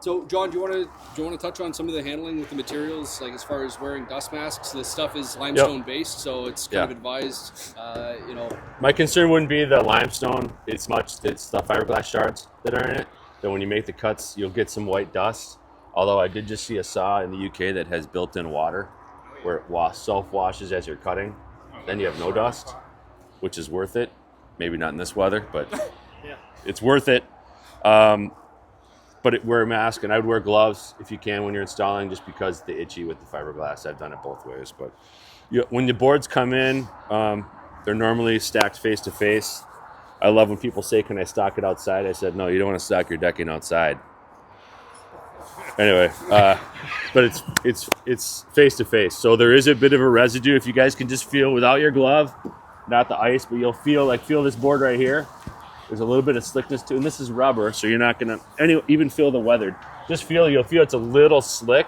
So, John, do you want to touch on some of the handling with the materials, like as far as wearing dust masks? This stuff is limestone based, so it's kind of advised. My concern wouldn't be the limestone. It's the fiberglass shards that are in it. That when you make the cuts, you'll get some white dust. Although I did just see a saw in the UK that has built-in water, where it self-washes as you're cutting. Then you have no dust, which is worth it. Maybe not in this weather, but it's worth it. But wear a mask, and I would wear gloves if you can when you're installing, just because the itchy with the fiberglass. I've done it both ways. But when the boards come in, they're normally stacked face to face. I love when people say, "Can I stock it outside?" I said, "No, you don't want to stock your decking outside." Anyway, but it's face to face, so there is a bit of a residue. If you guys can just feel without your glove, not the ice, but you'll feel this board right here. There's a little bit of slickness to it, and this is rubber, so you're not gonna even feel the weathered. You'll feel it's a little slick.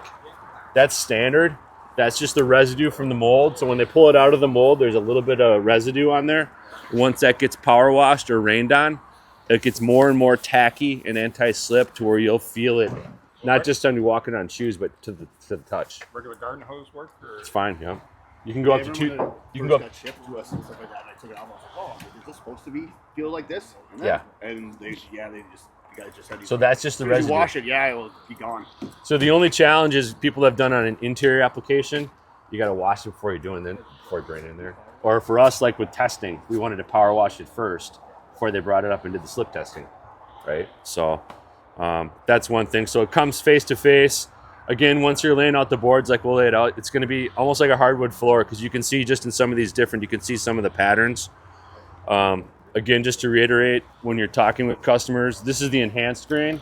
That's standard. That's just the residue from the mold. So when they pull it out of the mold, there's a little bit of residue on there. Once that gets power washed or rained on, it gets more and more tacky and anti-slip to where you'll feel it, not just on you walking on shoes, but to the touch. Regular garden hose work? Or? It's fine, yeah. You can go up to two. You can go. Got shipped to us and stuff like that. And I took it out. I was like, "Oh, is this supposed to feel like this?" And And they just you guys just had. So that's just the residue. You wash it, it will be gone. So the only challenge is people have done on an interior application. You got to wash it before you drain it in there. Or for us, like with testing, we wanted to power wash it first before they brought it up and did the slip testing, right? So that's one thing. So it comes face to face. Again, once you're laying out the boards, like we'll lay it out, it's going to be almost like a hardwood floor, because you can see just in some of these you can see some of the patterns. Again, just to reiterate, when you're talking with customers, this is the enhanced grain,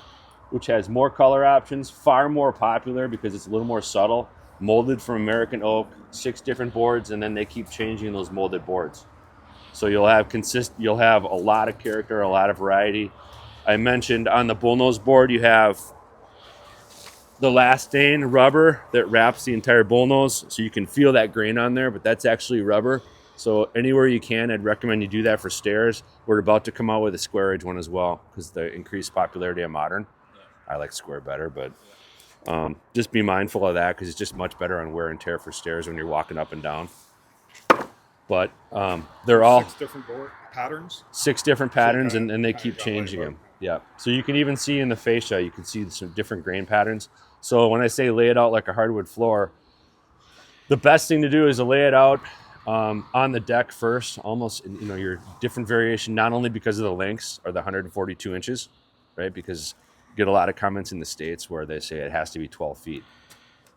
which has more color options, far more popular because it's a little more subtle, molded from American oak, 6 different boards, and then they keep changing those molded boards. So you'll have a lot of character, a lot of variety. I mentioned on the bullnose board, you have the last stain rubber that wraps the entire bullnose, so you can feel that grain on there, but that's actually rubber. So anywhere you can, I'd recommend you do that for stairs. We're about to come out with a square edge one as well, because the increased popularity of modern. I like square better, but just be mindful of that, because it's just much better on wear and tear for stairs when you're walking up and down. But they're all 6 different patterns. 6 different patterns, and they keep changing them. Yeah. So you can even see in the fascia, you can see some different grain patterns. So when I say lay it out like a hardwood floor, the best thing to do is to lay it out on the deck first, almost, your different variation, not only because of the lengths or the 142 inches, right? Because you get a lot of comments in the States where they say it has to be 12 feet.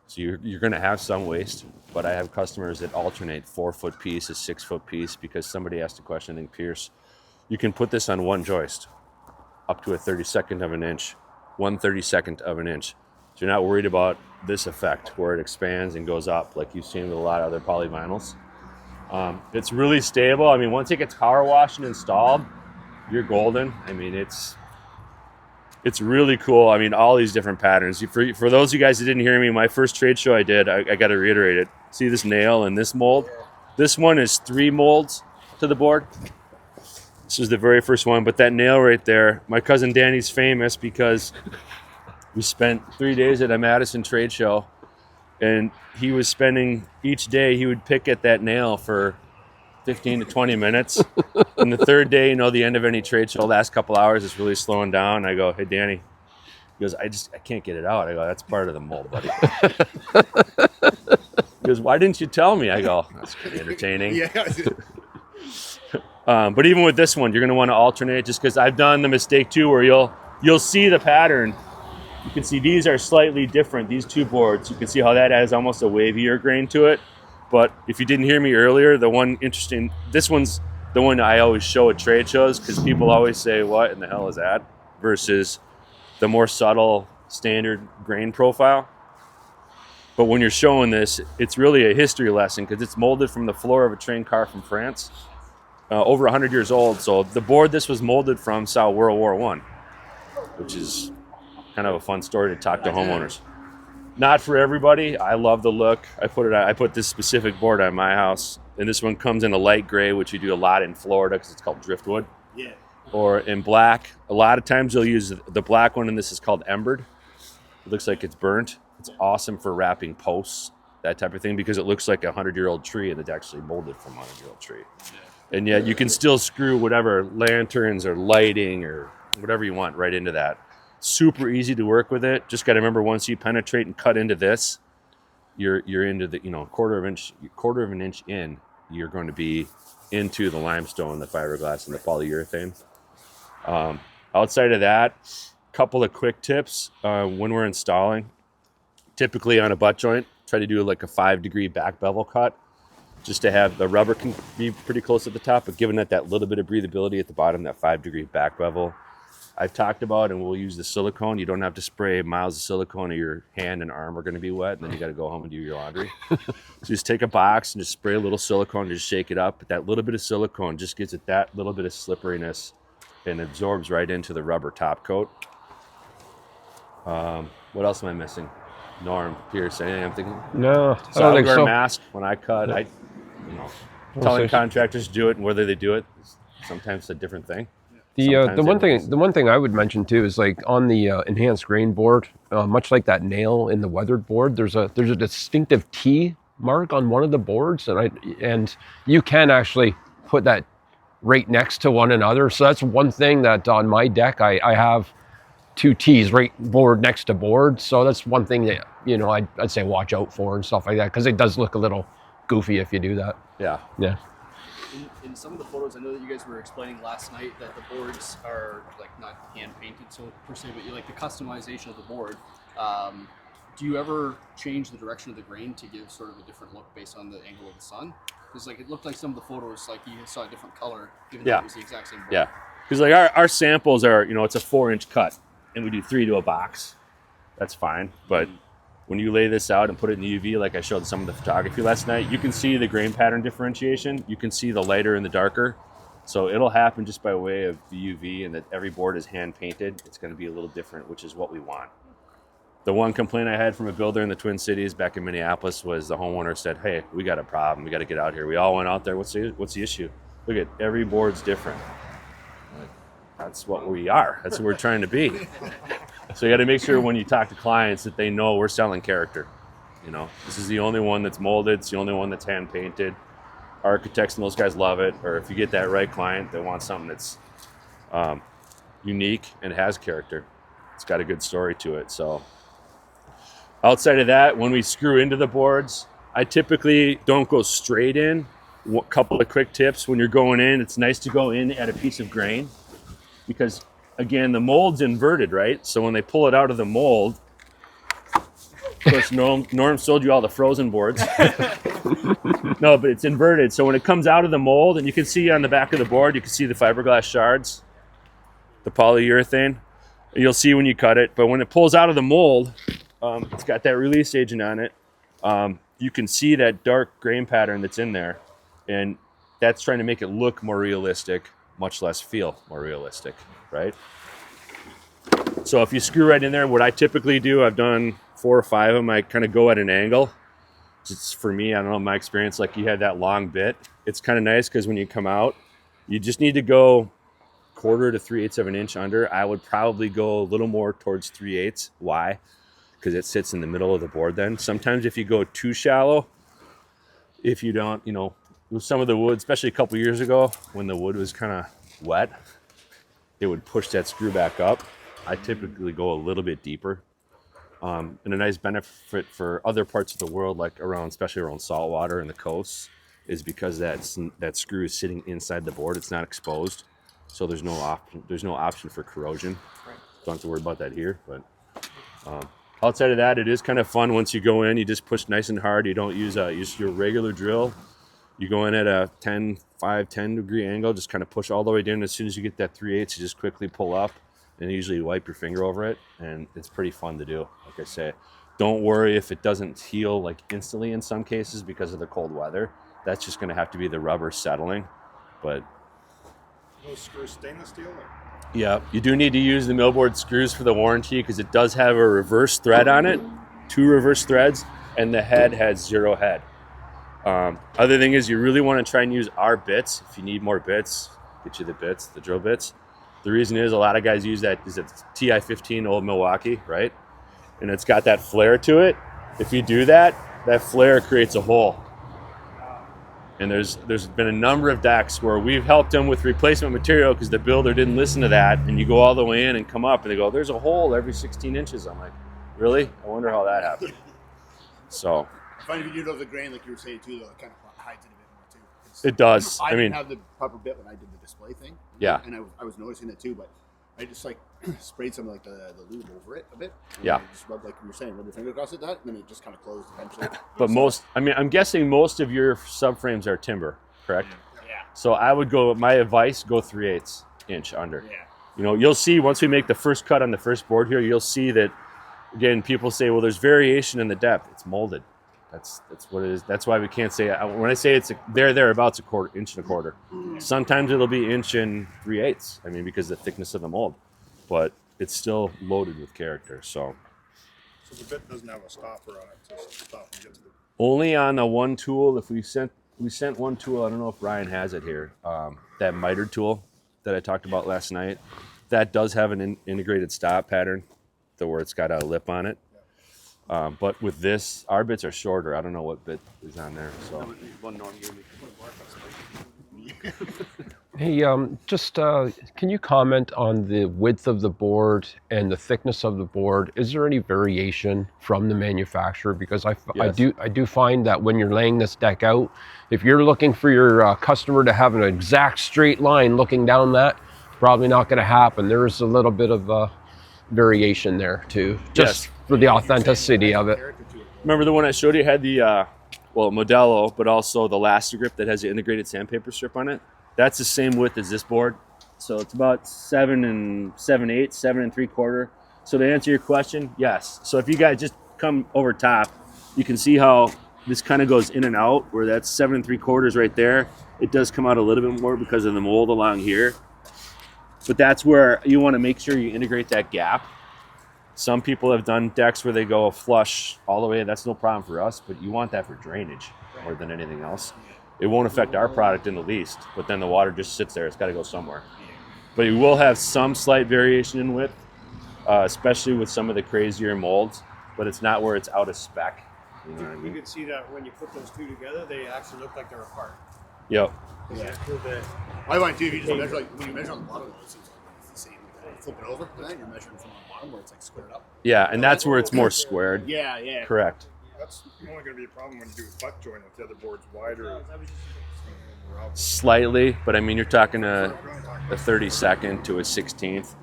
So you're going to have some waste, but I have customers that alternate 4-foot piece, a 6-foot piece, because somebody asked a question, I think Pierce, you can put this on one joist up to a 32nd of an inch, 1/32 of an inch. So you're not worried about this effect where it expands and goes up like you've seen with a lot of other polyvinyls. It's really stable. I mean, once it gets power washed and installed, you're golden. I mean, it's really cool. I mean, all these different patterns. For those of you guys that didn't hear me, my first trade show I did, I got to reiterate it. See this nail and this mold? This one is 3 molds to the board. This is the very first one, but that nail right there, my cousin Danny's famous because we spent 3 days at a Madison trade show, and he was spending each day, he would pick at that nail for 15 to 20 minutes. And the third day, the end of any trade show, last couple hours, it's really slowing down. I go, "Hey, Danny." He goes, I can't get it out. I go, "That's part of the mold, buddy." He goes, "Why didn't you tell me?" I go, "That's pretty entertaining." But even with this one, you're going to want to alternate, just because I've done the mistake too, where you'll see the pattern. You can see these are slightly different, these 2 boards. You can see how that has almost a wavier grain to it. But if you didn't hear me earlier, this one's the one I always show at trade shows, because people always say, "What in the hell is that?" versus the more subtle standard grain profile. But when you're showing this, it's really a history lesson, because it's molded from the floor of a train car from France, over 100 years old. So the board this was molded from saw World War I, which is kind of a fun story to talk to homeowners. Not for everybody. I love the look. I put this specific board on my house, and this one comes in a light gray, which we do a lot in Florida because it's called driftwood. Yeah. Or in black. A lot of times you'll use the black one, and this is called embered. It looks like it's burnt. It's awesome for wrapping posts, that type of thing, because it looks like a 100-year-old tree and it's actually molded from a 100-year-old tree. And yet you can still screw whatever lanterns or lighting or whatever you want right into that. Super easy to work with it. Just got to remember, once you penetrate and cut into this, you're into the, quarter of an inch in, you're going to be into the limestone, the fiberglass, and the polyurethane. Outside of that, couple of quick tips when we're installing. Typically on a butt joint, try to do like a 5-degree back bevel cut, just to have the rubber can be pretty close at the top, but giving it that little bit of breathability at the bottom, that 5-degree back bevel. I've talked about, and we'll use the silicone. You don't have to spray miles of silicone or your hand and arm are going to be wet, and then you got to go home and do your laundry. So just take a box and just spray a little silicone and just shake it up. But that little bit of silicone just gives it that little bit of slipperiness and absorbs right into the rubber top coat. What else am I missing? Norm, Pierce, anything I'm thinking? No, So I don't I think wear so. a mask when I cut. Telling contractors to do it, and whether they do it, sometimes it's a different thing. The one thing I would mention too is, like, on the enhanced grain board, much like that nail in the weathered board, there's a distinctive T mark on one of the boards, and you can actually put that right next to one another. So that's one thing that on my deck I have 2 T's right board next to board. So that's one thing that I'd say watch out for and stuff like that, because it does look a little goofy if you do that. Yeah. In some of the photos, I know that you guys were explaining last night that the boards are like not hand painted, so per se, but you like the customization of the board. Do you ever change the direction of the grain to give sort of a different look based on the angle of the sun? Because like it looked like some of the photos, like you saw a different color, given that it was the exact same board. Yeah, because like our samples are, it's a 4-inch cut, and we do 3 to a box. That's fine, but when you lay this out and put it in the UV, like I showed some of the photography last night, you can see the grain pattern differentiation. You can see the lighter and the darker. So it'll happen just by way of the UV, and that every board is hand painted. It's going to be a little different, which is what we want. The one complaint I had from a builder in the Twin Cities back in Minneapolis was the homeowner said, "Hey, we got a problem. We got to get out here." We all went out there. What's the issue? Look at every board's different. That's what we are. That's what we're trying to be. So you got to make sure when you talk to clients that they know we're selling character. This is the only one that's molded. It's the only one that's hand painted. Architects and those guys love it. Or if you get that right client that wants something that's unique and has character, it's got a good story to it. So outside of that, when we screw into the boards, I typically don't go straight in. A couple of quick tips: when you're going in, it's nice to go in at a piece of grain, because again, the mold's inverted, right? So when they pull it out of the mold, of course, Norm sold you all the frozen boards. No, but it's inverted. So when it comes out of the mold, and you can see on the back of the board, you can see the fiberglass shards, the polyurethane. You'll see when you cut it. But when it pulls out of the mold, it's got that release agent on it. You can see that dark grain pattern that's in there. And that's trying to make it look more realistic, much less feel more realistic, right? So if you screw right in there, what I typically do, I've done 4 or 5 of them, I kind of go at an angle. Just for me, I don't know, my experience, like you had that long bit. It's kind of nice because when you come out, you just need to go 1/4 to 3/8 of an inch under. I would probably go a little more towards 3/8. Why? Because it sits in the middle of the board then. Sometimes if you go too shallow, if you don't, with some of the wood, especially a couple years ago when the wood was kind of wet, it would push that screw back up. I typically go a little bit deeper. And a nice benefit for other parts of the world, like especially around saltwater and the coasts, is because that screw is sitting inside the board. It's not exposed, so there's no option for corrosion. Don't have to worry about that here. But outside of that, it is kind of fun. Once you go in, you just push nice and hard. You don't use your regular drill. You go in at a 10 degree angle, just kind of push all the way down. As soon as you get that 3/8, you just quickly pull up, and usually wipe your finger over it, and it's pretty fun to do. Like I say, don't worry if it doesn't heal like instantly in some cases because of the cold weather. That's just going to have to be the rubber settling. But Those screws stainless steel? yeah, you do need to use the Millboard screws for the warranty, because it does have a reverse thread on it, 2 reverse threads, and the head has 0 head. Other thing is, you really want to try and use our bits. If you need more bits, get you the drill bits. The reason is a lot of guys use that is a TI-15 old Milwaukee, right? and it's got that flare to it. If you do that, that flare creates a hole. And there's been a number of decks where we've helped them with replacement material because the builder didn't listen to that, and you go all the way in and come up and they go, there's a hole every 16 inches. I'm like, really? I wonder how that happened. So I find if you do it over the grain, like you were saying too, though, it kind of hides it a bit more too. 'Cause it does. I I mean, didn't have the proper bit when I did the display thing. Yeah. And I was noticing that too, but I just like sprayed some like the lube over it a bit. And Yeah. I just rubbed, like you were saying, rub your finger across it, and then it just kind of closed eventually. but I'm guessing most of your subframes are timber, correct? Yeah. So I would go, my advice, go 3/8 inch under. Yeah. You know, you'll see once we make the first cut on the first board here, you'll see that, again, people say, well, there's variation in the depth. It's molded. That's what it is. That's why we can't say, when I say it's thereabouts a quarter, inch and a quarter. Sometimes it'll be inch and 3/8. I mean, because of the thickness of the mold, but it's still loaded with character. So So the bit doesn't have a stopper on it. Just stop and get to the. only on the one tool, if we sent one tool, I don't know if Ryan has it here, that mitered tool that I talked about last night, that does have an integrated stop pattern where it's got a lip on it. But with this, our bits are shorter. I don't know what bit is on there. So One Norm gave me. Hey, can you comment on the width of the board and the thickness of the board? Is there any variation from the manufacturer? Because I Yes. do find that when you're laying this deck out, if you're looking for your customer to have an exact straight line looking down that, probably not going to happen. There is a little bit of variation there too, just Yes. for the authenticity of it. remember the one I showed you had the Modelo, but also the Elastigrip that has the integrated sandpaper strip on it. That's the same width as this board. So it's about 7 7/8, 7 3/4. So to answer your question, yes. So if you guys just come over top, you can see how this kind of goes in and out, where that's 7 3/4 right there. It does come out a little bit more because of the mold along here. But that's where you want to make sure you integrate that gap. Some people have done decks where they go flush all the way. That's no problem for us, but you want that for drainage more than anything else. It won't affect our product in the least, but then the water just sits there. It's got to go somewhere. But you will have some slight variation in width, especially with some of the crazier molds, but it's not where it's out of spec. You know what I You mean? can see that when you put those two together, they actually look like they're apart. Yep. Yeah. Prove that. I find too, if you just measure, like when you measure on the bottom, it seems like it's the same. Flip it over, and then you're measuring from the bottom where it's like squared up. Yeah, and that's where it's more squared. Yeah, yeah. Correct. That's only going to be a problem when you do a butt joint if the other board's wider. Slightly, but I mean, you're talking a 32nd to a 16th.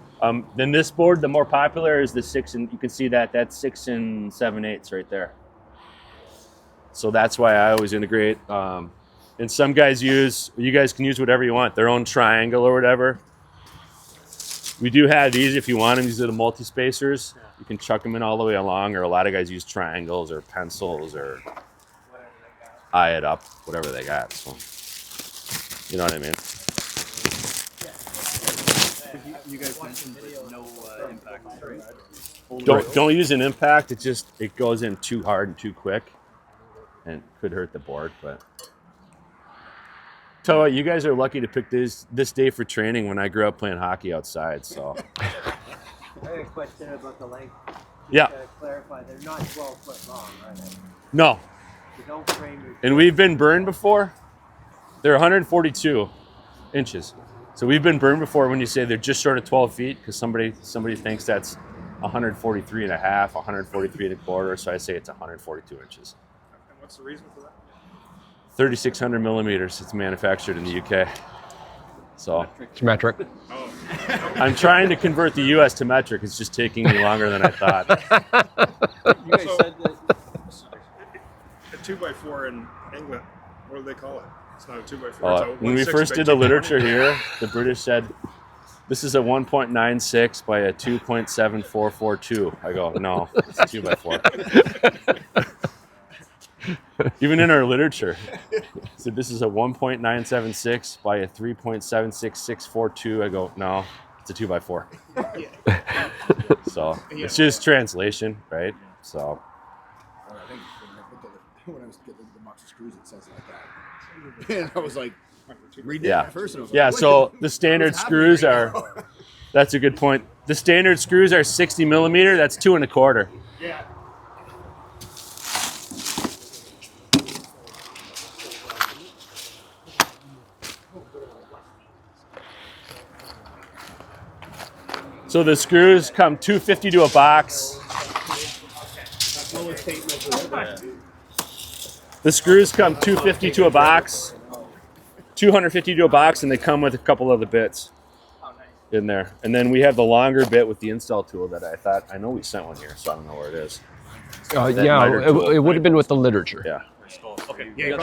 Then this board, the more popular is the 6, and you can see that's 6 7/8 right there. So that's why I always integrate. And some guys you guys can use whatever you want, their own triangle or whatever. We do have these if you want them. These are the multi-spacers. You can chuck them in all the way along, or a lot of guys use triangles or pencils or eye it up, whatever they got. So, you know what I mean? You guys mentioned that no impact, right? Don't use an impact. It goes in too hard and too quick, and could hurt the board. But tell you what, you guys are lucky to pick this day for training. When I grew up playing hockey outside, so I have a question about the length. yeah, To clarify, they're not 12 foot long, right? no. You don't frame your. And we've been burned before. They're 142 inches. So we've been burned before when you say they're just short of 12 feet because somebody thinks that's 143 and a half, 143 and a quarter. So I say it's 142 inches. And what's the reason for that? 3,600 millimeters. It's manufactured in the UK. So It's metric. I'm trying to convert the US to metric. It's just taking me longer than I thought. You guys said that. A 2x4 in England, what do they call it? It's not a 2x4. When we first did the literature here, the British said, this is a 1.96 by a 2.7442. I go, no, it's a 2x4. Even in our literature, it said this is a 1.976 by a 3.76642. I go, no, it's a 2x4. So it's just translation, right? So I think when I was getting the box of screws, it says like that. And I was like, reading it yeah, at first, and I was yeah. like, So the standard what's screws happening right are. That's a good point. The standard screws are 60 millimeter. That's 2 1/4. Yeah. So the screws come 250 to a box. The screws come 250 to a box, 250 to a box, and they come with a couple of the bits in there. And then we have the longer bit with the install tool that I know we sent one here, so I don't know where it is. It would have been with the literature. Yeah. Okay. Yeah, you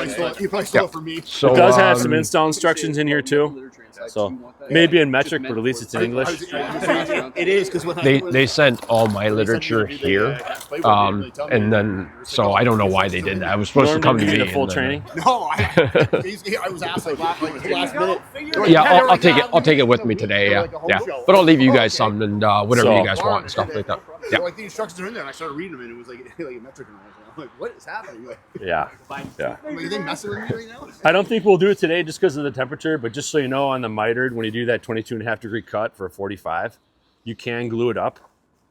probably stole it from me. So It does have some install instructions in here too. So maybe in metric, but at least it's in English. It is because when they sent all my literature here, and then so I don't know why they did that. It was supposed to come to me. The full and then- training. No, I was asked like last minute. Yeah, I'll take it. I'll take it with me today. Yeah, yeah. But I'll leave you guys some and whatever So- you guys want and stuff like that. Yeah. So, like the instructions are in there, and I started reading them, and it was like a metric. And I'm like, what is happening? Like, Yeah. Yeah. are they messing with me right now? I don't think we'll do it today just because of the temperature, but just so you know, on the mitered, when you do that 22.5 degree cut for a 45, you can glue it up.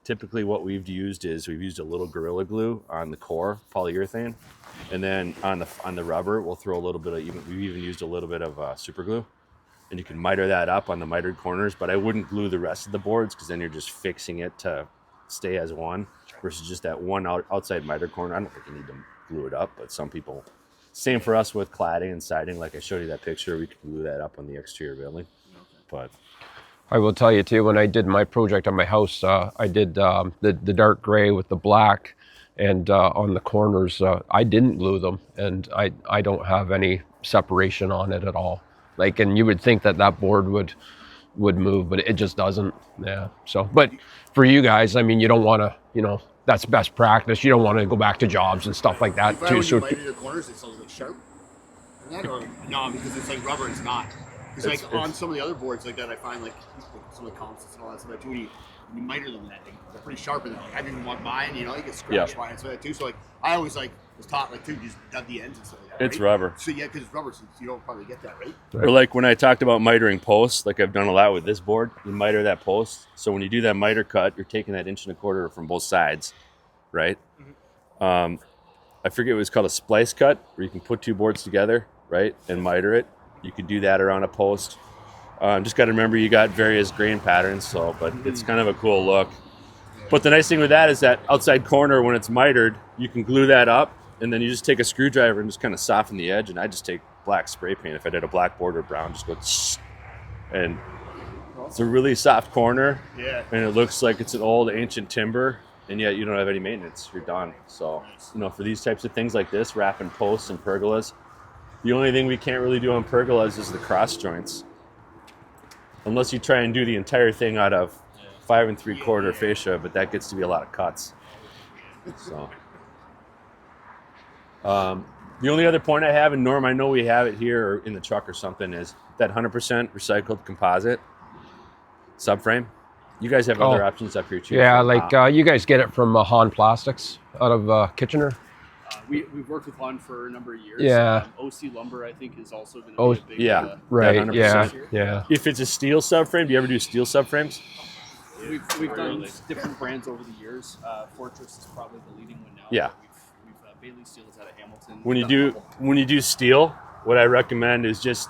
Typically what we've used a little Gorilla Glue on the core, polyurethane, and then on the rubber, we'll throw a little bit of, we've even used a little bit of super glue, and you can miter that up on the mitered corners, but I wouldn't glue the rest of the boards because then you're just fixing it to stay as one versus just that one outside miter corner. I don't think you need to glue it up, but some people, same for us with cladding and siding. Like I showed you that picture, we could glue that up on the exterior building. But I will tell you too, when I did my project on my house, I did the dark gray with the black, and on the corners, I didn't glue them, and I don't have any separation on it at all. Like, and you would think that board would move, but it just doesn't. Yeah. So, but for you guys, I mean, you don't want to, that's best practice. You don't want to go back to jobs and stuff like that too. So, When you the corners, it sounds like sharp. No, because it's like rubber. It's not. Because like on some of the other boards like that, I find like some of the composites and all that stuff too. When you miter them, they're pretty sharp, and like I didn't want mine. You get scratched by it, so that too. So like I always was taught too, just dug the ends and stuff like that. it's right? rubber. So yeah, because it's rubber, so you don't probably get that, right? Or like when I talked about mitering posts, like I've done a lot with this board, you miter that post. So when you do that miter cut, you're taking that 1.25 inches from both sides, right? I forget what it's called, a splice cut, where you can put two boards together, right, and miter it. You could do that around a post. Just got to remember you got various grain patterns, but it's kind of a cool look. But the nice thing with that is that outside corner, when it's mitered, you can glue that up, and then you just take a screwdriver and just kind of soften the edge. And I just take black spray paint. If I did a black board or brown, just go, and it's a really soft corner. Yeah. And it looks like it's an old ancient timber, and yet you don't have any maintenance. You're done. So, for these types of things like this, wrapping posts and pergolas, the only thing we can't really do on pergolas is the cross joints. Unless you try and do the entire thing out of 5 3/4 fascia, but that gets to be a lot of cuts. So, the only other point I have, and Norm, I know we have it here or in the truck or something, is that 100% recycled composite subframe. You guys have other options up here too. yeah, like you guys get it from Han Plastics out of Kitchener. We've worked with Han for a number of years. Yeah. OC Lumber, I think, is also going to be a big. yeah. Right. 100%. Yeah. If it's a steel subframe, do you ever do steel subframes? We've done different brands over the years. Fortress is probably the leading one now. Yeah. We've Bailey Steel is out of Hamilton. When you do steel, what I recommend is just,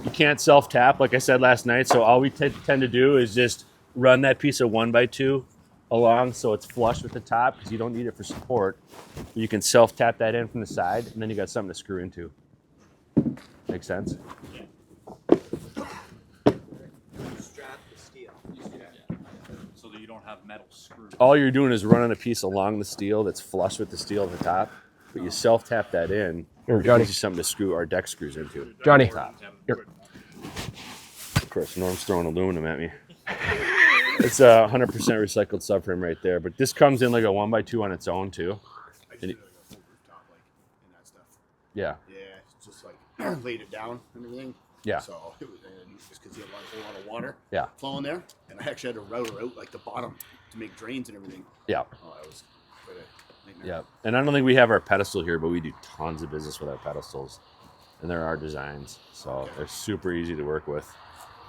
you can't self tap like I said last night. So all we tend to do is just run that piece of 1x2 along so it's flush with the top, because you don't need it for support. You can self tap that in from the side, and then you got something to screw into. Make sense? Strap the steel. So that you don't have metal screws. All you're doing is running a piece along the steel that's flush with the steel at the top, but you self tap that in. Here, It Johnny. gives you something to screw our deck screws into. Johnny. Of course, Norm's throwing aluminum at me. It's a 100% recycled subframe right there, but this comes in like a 1x2 on its own too. I just did like a full rooftop, like and that stuff. Yeah, Yeah, it's just like laid it down and everything. Yeah. So it was just because you had a lot of water. Yeah. Flowing there, and I actually had to route her out like the bottom to make drains and everything. yeah, Oh, that was quite a nightmare. yeah. And I don't think we have our pedestal here, but we do tons of business with our pedestals, and they're our designs, so they're super easy to work with.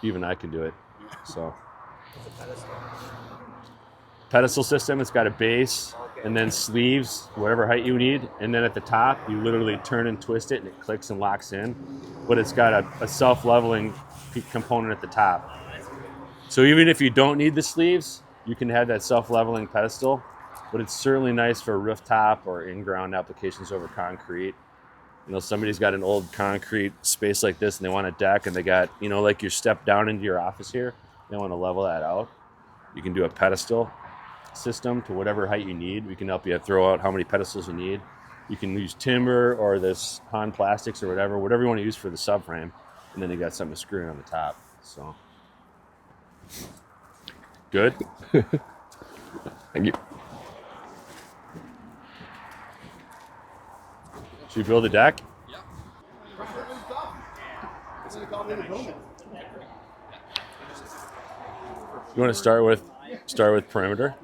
Even I can do it. So. Pedestal system, it's got a base and then sleeves, whatever height you need, and then at the top you literally turn and twist it and it clicks and locks in, but it's got a self-leveling component at the top. So even if you don't need the sleeves, you can have that self-leveling pedestal, but it's certainly nice for rooftop or in-ground applications over concrete. You know, somebody's got an old concrete space like this and they want a deck and they got, you know, like your step down into your office here, they want to level that out. You can do a pedestal system to whatever height you need. We can help you throw out how many pedestals you need. You can use timber or this Han plastics or whatever you want to use for the subframe. And then you got something to screw in on the top. So, good. Thank you. Should we build a deck? You want to start with perimeter?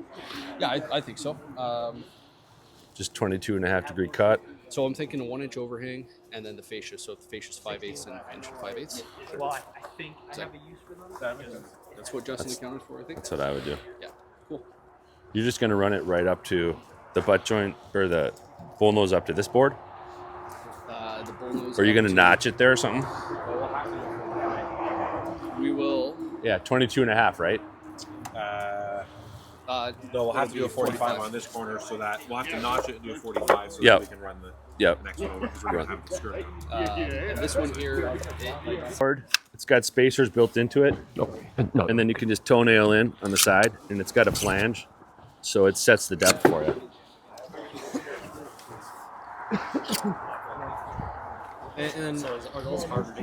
Yeah, I think so. Just 22.5 degree cut. So I'm thinking a 1 inch overhang and then the fascia. So if the fascia's 5/8 and inch 5/8. Well, I think I have a use for them. That's what Justin accounted for, I think. That's what I would do. Yeah, cool. You're just going to run it right up to the butt joint or the bullnose up to this board? The bullnose. Or are you going to notch it there or something? We will. Yeah, 22.5, right? No, we'll have to do a 45 on this corner so that we'll have to notch it and do a 45 so Yep. that we can run the Yep. next one over because we're going to have to screw it. And this one here. It's got spacers built into it, No. and then you can just toenail in on the side, and it's got a flange, so it sets the depth for you. And are those harder to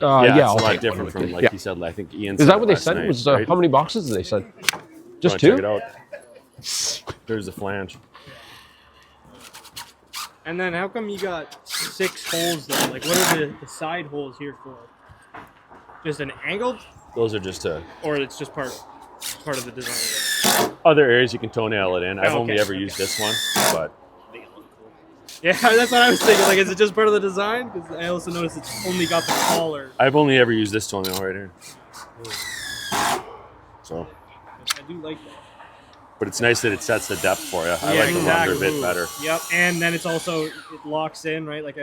Yeah, yeah, it's a I'll lot take different one. from like Yeah. he said. I think Ian. Is that what they last said? night, Was right? how many boxes did they said? Just Check it two? out. There's the flange. And then how come you got 6 holes there? Like, what are the side holes here for? Just an angled, Those are just or it's just part of the design? other areas you can toenail it in. I've Oh, only okay. ever used this one, but Yeah, that's what I was thinking. Like, is it just part of the design? Because I also noticed it's only got the collar. I've only ever used this toenail right here. So, I do like that. but it's nice that it sets the depth for you. I Yeah, like the longer exactly. bit better. Yep, and then it's also, it locks in, right? Like,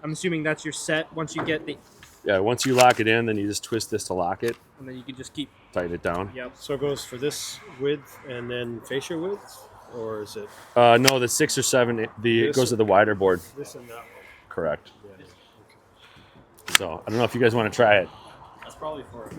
I'm assuming that's your set once you get the, Yeah, once you lock it in, then you just twist this to lock it, and then you can just keep, tighten it down. yep. So it goes for this width and then fascia width? Or is it No, the 6 or 7, it goes to the wider board. this and that one? Correct. So I don't know if you guys want to try it. That's probably for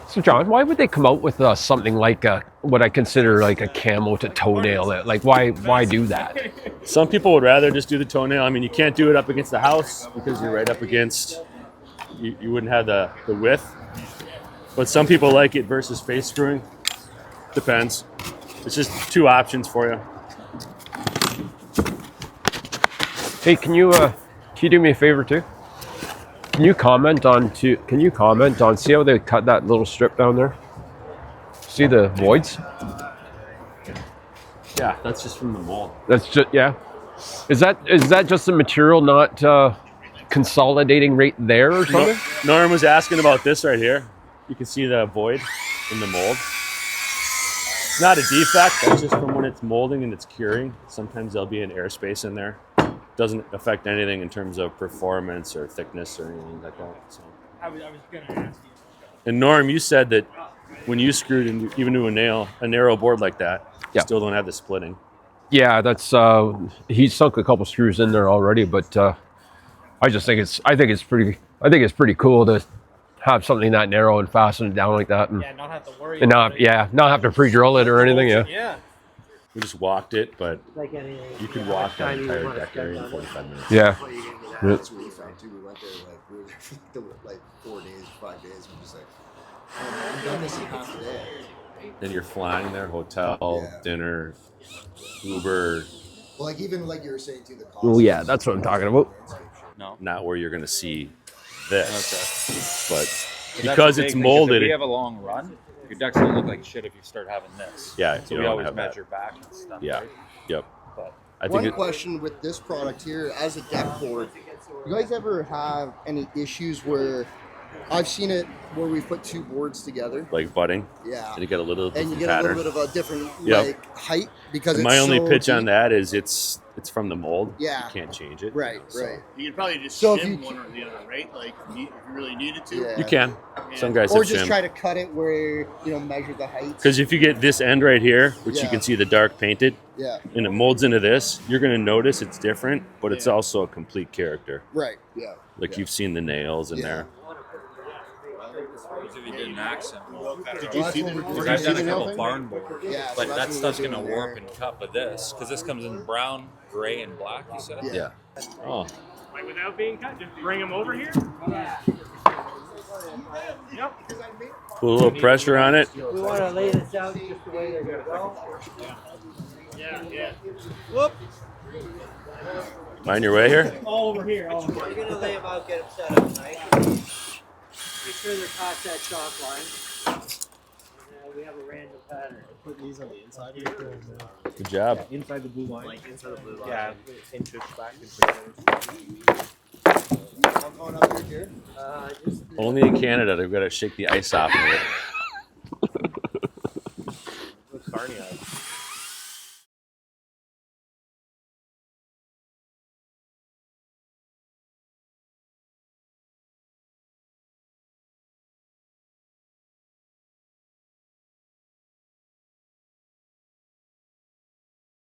So John, why would they come out with something like what I consider like a camo to toenail? Like why do that? Some people would rather just do the toenail. I mean, you can't do it up against the house because you're right up against. You wouldn't have the width. But some people like it versus face screwing. Depends. It's just 2 options for you. Hey, can you do me a favor too? Can you comment on see how they cut that little strip down there? See the voids? Yeah, that's just from the mold. That's just yeah. Is that just the material not consolidating right there or something? Norm was asking about this right here. You can see the void in the mold. It's not a defect. That's just from when it's molding and it's curing. Sometimes there'll be an airspace in there. Doesn't affect anything in terms of performance or thickness or anything like that. So. I was going to ask you. And Norm, you said that when you screwed even to a narrow board like that, you Yeah. still don't have the splitting. Yeah, that's he sunk a couple screws in there already, but I think it's pretty cool to have something that narrow and fasten it down like that, and, Yeah, not have to worry and about not have to pre-drill it or anything. Yeah. Yeah. We just walked it, but Like any, you could walk that entire deck area in 45 minutes. Yeah. That's what we found too. We went there we were there for like 4 days, 5 days. We're just like, oh, I've done this in half a day. Then you're flying there, hotel, Yeah. dinner, Uber, Well, like even like you were saying too, the cost. Oh yeah, that's what I'm talking about. not where you're going to see this. But That's because the big it's thing, 'cause molded, If we have a long run, your deck's gonna look like shit if you start having this. Yeah, So you we don't always have that. measure back and stuff. yeah, Right? yep. But I think One it, question with this product here, as a deck board, you guys ever have any issues where I've seen it where we put two boards together. like butting. Yeah. And you get a little And you different get pattern. a little bit of a different Yep. like height because And it's my only so pitch on deep. that is it's from the mold. Yeah. You can't change it. Right, So right. You could probably just So if shim you- one or the other, right? Like if you really needed to. You can. Some guys or have just shim. try to cut it where measure the height. Because if you get this end right here, which you Yeah. can see the dark painted, Yeah. and it molds into this, you're going to notice it's different, but it's also a complete character. Right. Yeah. Like you've seen the nails in there. If you did an accent. Did you see the? Because I've done a couple barn boards, Yeah, so but that's that what stuff's we're gonna doing warp there. and cut. But this, because this comes in brown, gray, and black. You said. Yeah. Oh. Like without being cut, just bring them over here. Yep. Put a little pressure on it. We want to lay this out just the way they're going to go. Yeah. Whoop. Mind your way here. All over here. All over We're here. going to lay them out, get them set up, right? Make sure they're past that chalk line. And, we have a random pattern. Put these on the inside. Good job. Inside the blue line. Like inside the blue line. Yeah, inches back. I'm going up here. Just Only in Canada, they've got to shake the ice off of it. What's Carney at?